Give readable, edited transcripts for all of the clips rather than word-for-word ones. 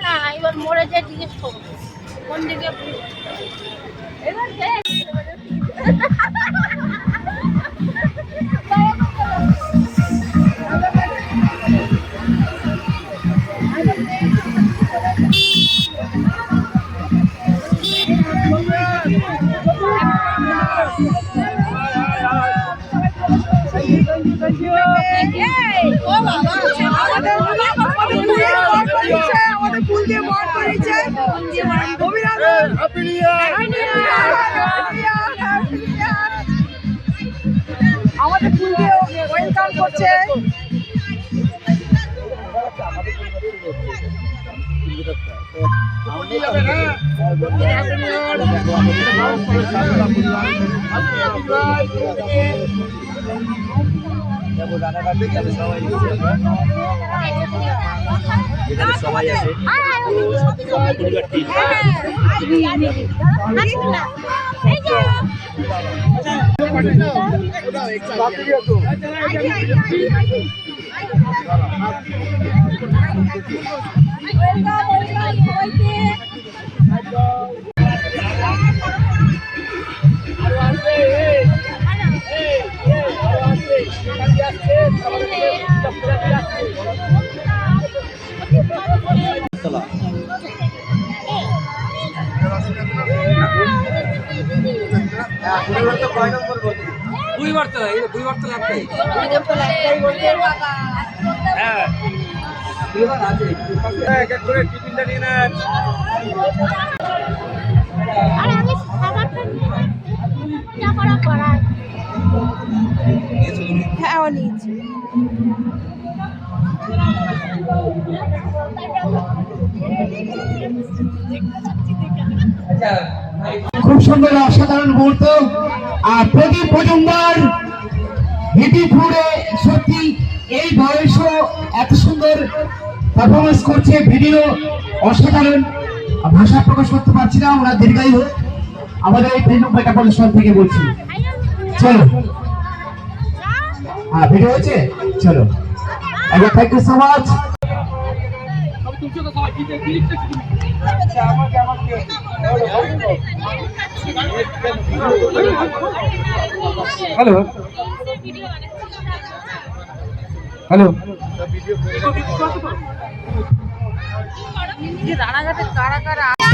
না এবার মরে যে জিজ্ঞেস করবো কোন দিকে এবার আমাদের ফুল দিয়ে ওয়েলকাম করছে। সবাই আছে দুইবার তো একটাই হ্যাঁ দুইবার আছে এক এক করে টিফিনটা নিয়ে নেন। আরে আমি খাবারটা নিয়ে করা হ্যাঁ ও নিয়েছি। খুব সুন্দর অসাধারণ মুহূর্ত। আর প্রদীপ মজুমদার ভিডিপুরে সত্যি এই বয়সও এত সুন্দর পারফরমেন্স করছে, ভিডিও অসাধারণ, ভাষা প্রকাশ করতে পারছি না। ওরা দীর্ঘায়ু হোক। আমাদের এই প্রিন্ট মেটাপলিশন থেকে বলছি, চলো হ্যাঁ ভিডিও হয়েছে, চলো একবার thank you so much. Hello hello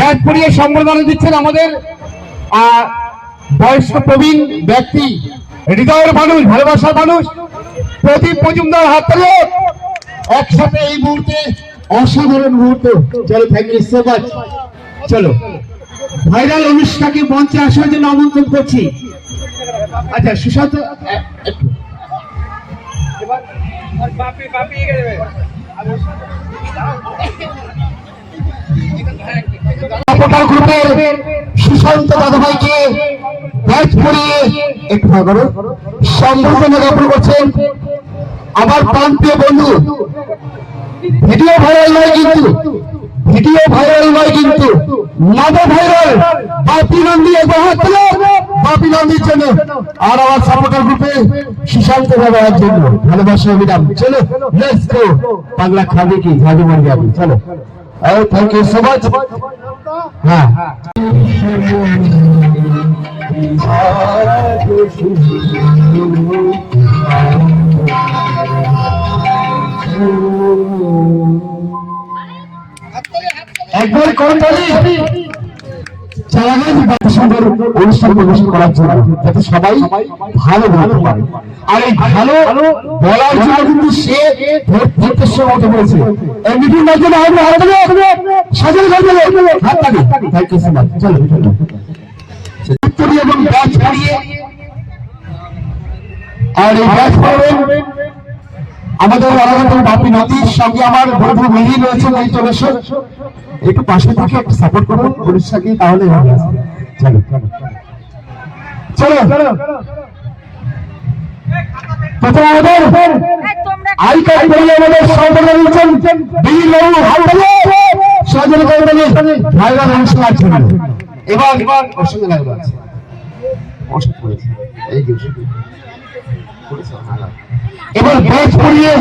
bat পরিয়ে সম্বর্ধনা দিচ্ছেন আমাদের বয়স্ক প্রবীণ ব্যক্তি, হৃদয়ের মানুষ, ভালোবাসার মানুষ প্রদীপ মজুমদার। হাত তালি একসাথে এই মুহূর্তে, অসাধারণ মুহূর্ত। চলো থ্যাংক ইউ সো মাচ। চলো ভাইরাল অনুষ্ঠানকে মঞ্চে আসার জন্য আমন্ত্রণ করছি। আচ্ছা সুশান্ত গ্রুপের সুশান্ত দাদাভাইকে ব্যাচ পরিয়ে একটু সম্বর্ধনা জ্ঞাপন করছেন। আমার প্রান্তীয় বন্ধু, ভিডিও ভাইরাল নয় কিন্তু, ভিডিও ভাইরাল নয় কিন্তু নব ভাইরাল বাপি নন্দী, বাপি নন্দীর জন্য আর আমার সাপোর্টার গ্রুপে সুশান্ত দাদার জন্য ভালোবাসা অভিরাম। চলো লেটস গো, বাংলা খাবে কি ঝাড়ু মার যাবে। চলো থ্যাংক ইউ সো মাচ। হ্যাঁ একবার করতালি চালাবেন সুন্দর অনুষ্ঠান প্রদর্শন করার জন্য, যাতে সবাই ভালো বলতে পারে। আর এই ভালো বলার জন্য কিন্তু সে ভোটের মতো বলেছে। মিটিং না জন্য আমরা সাজাল হাততালি। Thank you so much. চলো এবং ব্যাচ পড়িয়ে, আর এই ব্যাচ পড়বেন আমাদের বাপি নদীর সঙ্গে আমার বন্ধু মিহি রয়েছে। এই চলেছে একটু পাশে থেকে একটু সাপোর্ট করুন উড়িষ্যাকে, তাহলে চলো চলো। প্রথম আমাদের আই কার্ড বলে আমাদের সম্পর্ক দিচ্ছেন বিল বাবু, সহযোগী করবেন ভাইরাল অনুষ্ঠানের জন্য। এবার ওর সঙ্গে লাগলো আছে ওষুধ করেছে এই যে এবার ব্যাচ পড়িয়ে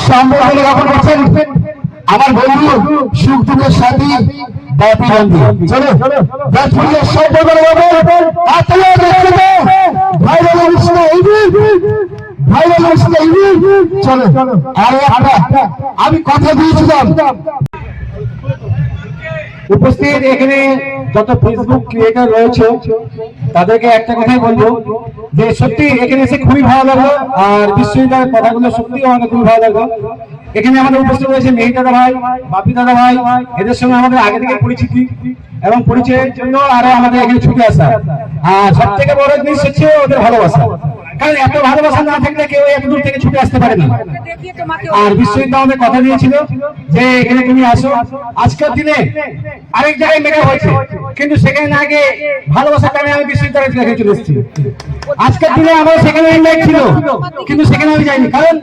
সম্বোধনা জ্ঞাপন করছেন আমার বন্ধু সুখ দুঃখের সাথী বাপি গান্ধী। চলো ব্যাচ পড়িয়ে সম্বোধনা জ্ঞাপন চলো। আরে আমি কথা দিয়েছিলাম উপস্থিত এখানে যত ফেসবুক ক্রিয়েটর রয়েছে তাদেরকে একটা কথাই বলবো যে সত্যি এখানে এসে খুবই ভালো লাগলো, আর বিশ্ববিদ্যালয়ের কথাগুলো সত্যি আমাদের খুবই ভালো লাগলো। এখানে আমাদের উপস্থিত রয়েছে মেহির দাদা ভাই, বাপি দাদা ভাই, এদের সঙ্গে আমাদের আগে থেকে পরিচিতি এবং পরিচয়ের জন্য আরো আমাদের এখানে ছুটে আসা। আর সব থেকে বড় জিনিস হচ্ছে ওদের ভালোবাসা, কারণ এত ভালোবাসা না থাকলে কেউ এত দূর থেকে ছুটে আসতে পারে না। আর বিশ্ববিদ্যালয় আমাদের কথা দিয়েছিল যে এখানে তুমি আসো। আজকের দিনে আরেক জায়গায় মেকআপ হয়েছে, কিন্তু সেখানে আগে ভালোবাসার কারণে আমি বিশ্ববিদ্যালয় থেকে চলে এসেছি। আজকের দিনে আমার সেখানে ইনভাইট ছিল, কিন্তু সেখানে আমি যাইনি, কারণ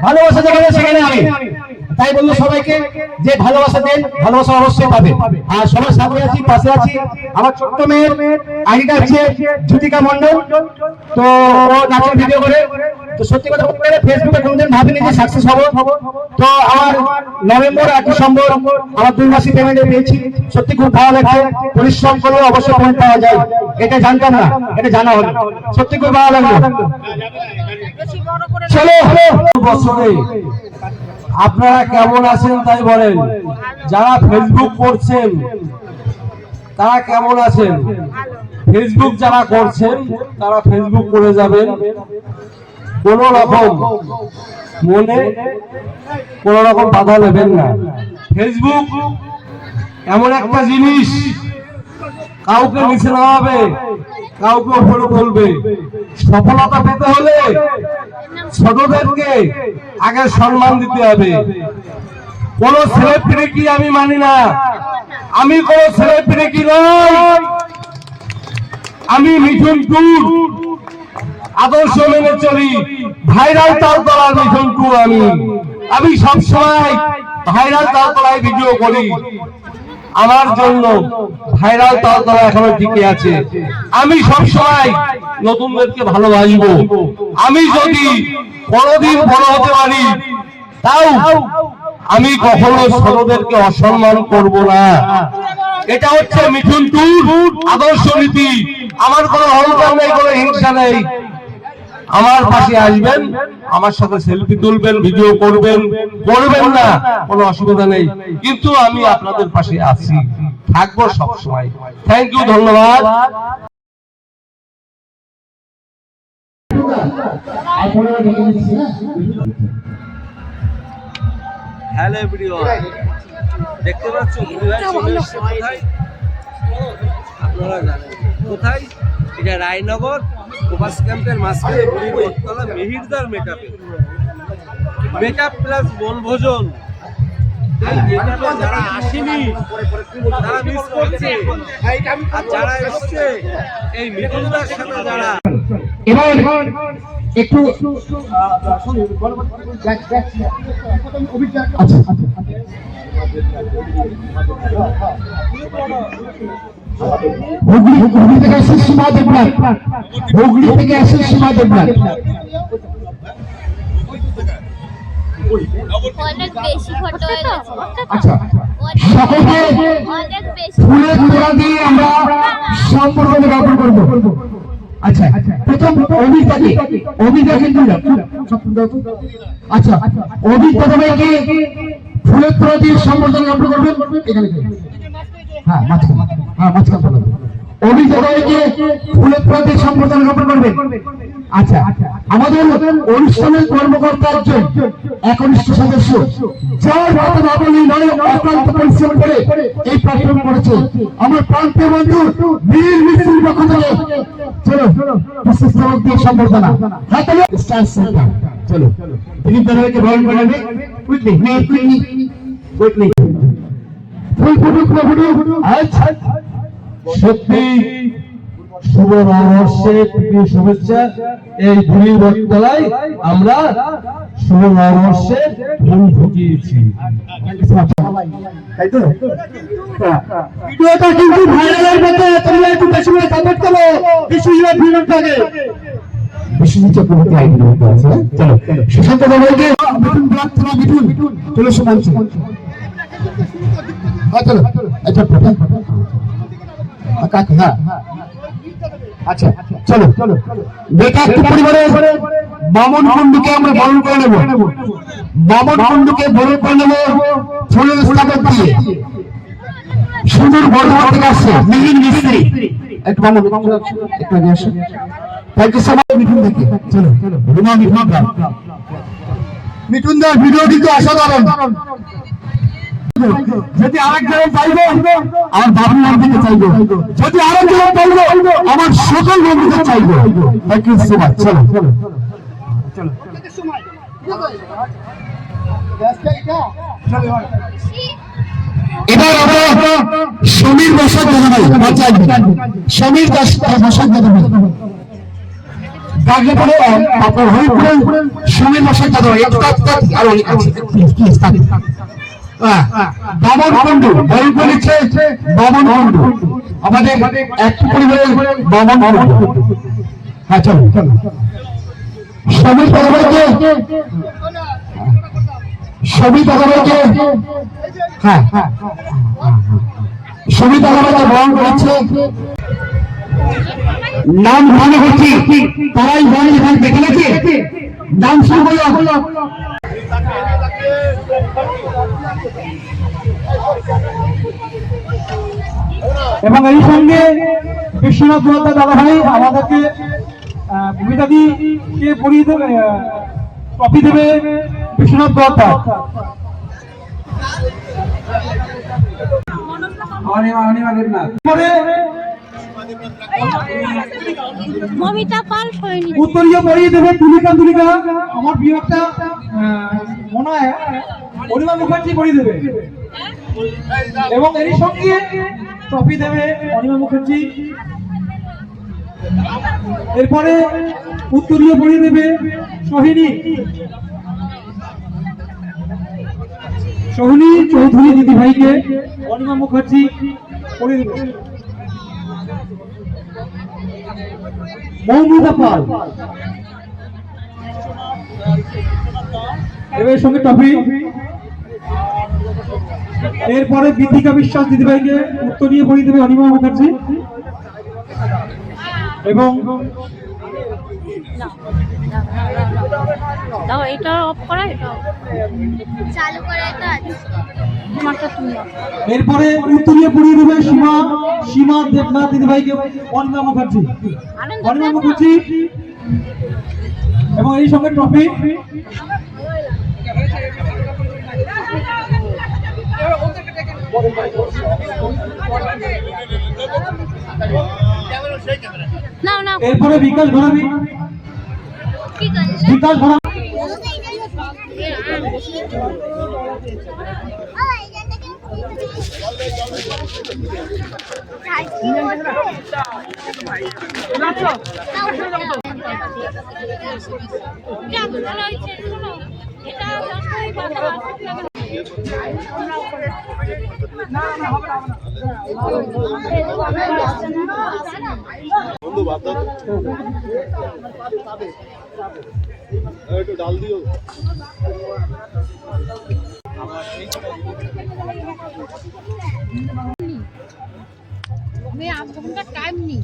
ভালোবাসা যেখানে সেখানে আমি। তাই বললো সবাইকে যে ভালোবাসা দেন, ভালোবাসা অবশ্যই পাবে। আর সবার সাথে আছি, পাশে আছি। আমার ছোট্ট মেয়ের আইডিটা হচ্ছে জ্যোতিকা মন্ডল, তো ও নাচের ভিডিও করে। তো সত্যি কথা বলতে গেলে ফেসবুকে কোনোদিন ভাবিনি যে সাকসেস হবো। তো আমার নভেম্বর 8 ডিসেম্বর আমার 2 মাসি পেমেন্ট পেয়েছি, সত্যি খুব ভালো লাগছে। পরিশ্রম করলে অবশ্যই পেমেন্ট পাওয়া যায়, এটা জানতাম না, এটা জানা হলো, সত্যি খুব ভালো লাগলো। চলো বছরে আপনারা কেমন আছেন তাই বলেন। যারা ফেসবুক করছেন তারা কেমন আছেন? ফেসবুক যারা করছেন তারা ফেসবুক করে যাবেন, কোন রকম মনে কোন রকম বাধা নেবেন না। ফেসবুক এমন একটা জিনিস, কাউকে নিচে নামাবে, কাউকে উপরে তুলবে। সফলতা পেতে হলে ছোটদেরকে আগে সম্মান দিতে হবে। কোন সেলিব্রিটি আমি মানি না, আমি কোন সেলিব্রিটি নই, আমি মিঠুন টুর আদর্শ মেনে চলি। ভাইরাল তালতলার মিঠুন টুর আমি সবসময় ভাইরাল তালতলায় ভিডিও করি। আমার জন্য ভাইরাল তালতলা এখনো টিকে আছে। আমি সবসময় নতুনদেরকে ভালোবাসবো। আমি যদি কোনদিন বড় হতে পারি, তাও আমি কখনো ছোটদেরকে অসম্মান করব না। এটা হচ্ছে মিঠুন টুর আদর্শ নীতি। আমার কোনো অহংকার নেই, কোনো হিংসা নেই। আমার পাশে আসবেন, আমার সাথে সেলফি তুলবেন, ভিডিও করবেন, করবেন না, কোনো অসুবিধা নেই, কিন্তু আমি আপনাদের পাশে আছি, থাকবো সবসময়। থ্যাংক ইউ, ধন্যবাদ। হ্যালো এভরিওয়ান, দেখতে পাচ্ছ কোথায়? আপনারা জানেন কোথায়? এটা রায়নগর কোপাস ক্যাম্পের মাঝখানে বুড়িগড়তলা মেহিরদার মেকআপ প্লাস বনভোজন। এই মেকআপে যারা আসেনি তারা মিস করছে, আর যারা এসছে এই মিঠুনদার সাথে যারা এবার একটু হুগলি থেকে আসে সীমা দেবনাথ, হুগলি থেকে আসে সীমা দেবনাথ। অনেক বেশি ফটো হয়ে গেছে। আচ্ছা, সকলকে অনেক বেশি ফুলের তোড়া দিয়ে আমরা সম্পর্ক জ্ঞাপন করবো। আচ্ছা, প্রথম অভিজ্ঞতাকে কিন্তু আচ্ছা, অভিজ্ঞতাকে ফুলের তোড়া দিয়ে সম্পর্ক জ্ঞাপন করবেন। এখানে হ্যাঁ, মাঝখানে অভিজ্ঞতাকে ফুলের তোড়া দিয়ে সম্পর্ক জ্ঞাপন করবেন। আচ্ছা, আমাদের অনুষ্ঠানের কর্মকর্তা একজন একনিষ্ঠ সদস্য, যার মতো নাবলি নয় অক্লান্ত পরিশ্রম করে এই প্ল্যাটফর্ম করেছে আমার প্রান্তীয় বন্ধু বীর মিস্ত্রির পক্ষ থেকে। চলো বিশ্বস্তমক দিয়ে সম্বর্ধনা হাতালে স্টার সেন্টার। চলো দিলীপ দাদাকে বরণ করে নেবে। কুইকলি ফুল ফুটু। আচ্ছা, সত্যি শুভ নববর্ষের প্রিয় শুভেচ্ছা। এই বুড়িগড়তলায় আমরা শুভ নববর্ষের ফুল ফুটিয়েছি, তাই তো? ভিডিওটা কিন্তু ভাইরালের মতো তোমরা একটু বেশি করে সাপোর্ট করো বিশ্বজিৎ ভিডিওটাকে। বিশ্বজিৎ চক্রবর্তী আইডির মধ্যে আছে। চলো সুশান্ত দাদাকে মিঠুন ব্লক থেকে মিঠুন চলো সুমঞ্চ। হ্যাঁ চলো আচ্ছা কাকা হ্যাঁ আচ্ছা চলো বেকারত্ব পরিবারের মামন কুণ্ডুকে আমরা বরণ করে নেব। মামন কুণ্ডুকে বরণ করে নেব ফুলের স্থাপন দিয়ে। সুন্দর বর্ধমান থেকে আসছে মিহির মিস্ত্রি। একটু মামন একটু আগে আসো। Thank you so much Mithun থেকে। চলো রুমা মিঠুন দার ভিডিও কিন্তু অসাধারণ। যদি আরেকজন চাইবো আমার বাবুর নাম থেকে চাইবো, যদি আরেকজন চাইবো আমার সকল বন্ধুদের চাইবো। Thank you so much. চলো এবার আমরা সমীর বসাক দাদাভাই সমীর বসাক দাদাভাই গাজীপুরে আপনার হরিপুরে সমীর বসাক দাদাভাই আর অনেক আছে প্লিজ বামন কুণ্ডু বরণ করেছে। বামন কুণ্ডু আমাদের এক পরিবারের বামন কুণ্ডু। হ্যাঁ চলো সমীর দাদাভাইকে হ্যাঁ সমীর দাদাভাইকে বরণ করেছে। নাম ভালো হচ্ছে তারাই বরণ থাকবে, ঠিক আছে? নাম শুরু হলো এবং এই সঙ্গে বিশ্বনাথ দত্ত দাদা ভাই আমাদেরকে ভূমিদাদিকে পরিয়ে দেবে, ট্রফি দেবে বিশ্বনাথ দত্ত। উত্তরীয় পরিয়ে দেবে তুলিকা আমার প্রিয় একটা মনে হয় অনিমা মুখার্জি পরিয়ে দেবে এবং এরই সঙ্গে ট্রফি দেবে অনিমা মুখার্জি। এরপরে উত্তরীয় পরিয়ে দেবে সোহিনী চৌধুরী দিদি ভাইকে অনিমা মুখার্জি পরিয়ে দেবে। মৌমিতা পাল এর সঙ্গে ট্রফি। এরপরে বিদিকা বিশ্বাস দিদিভাইকে উত্তরীয় পরিয়ে দেবে অনিমা মুখার্জি এবং এরপরে উত্তরীয় পরিয়ে দেবে সীমা দেবনাথ দিদিভাইকে অনিমা মুখার্জি এবং এই সঙ্গে ট্রফি। এরপরে বিকাশ ঘরামি একটু ডাল দিও। আমি 8 ঘন্টা টাইম নিই।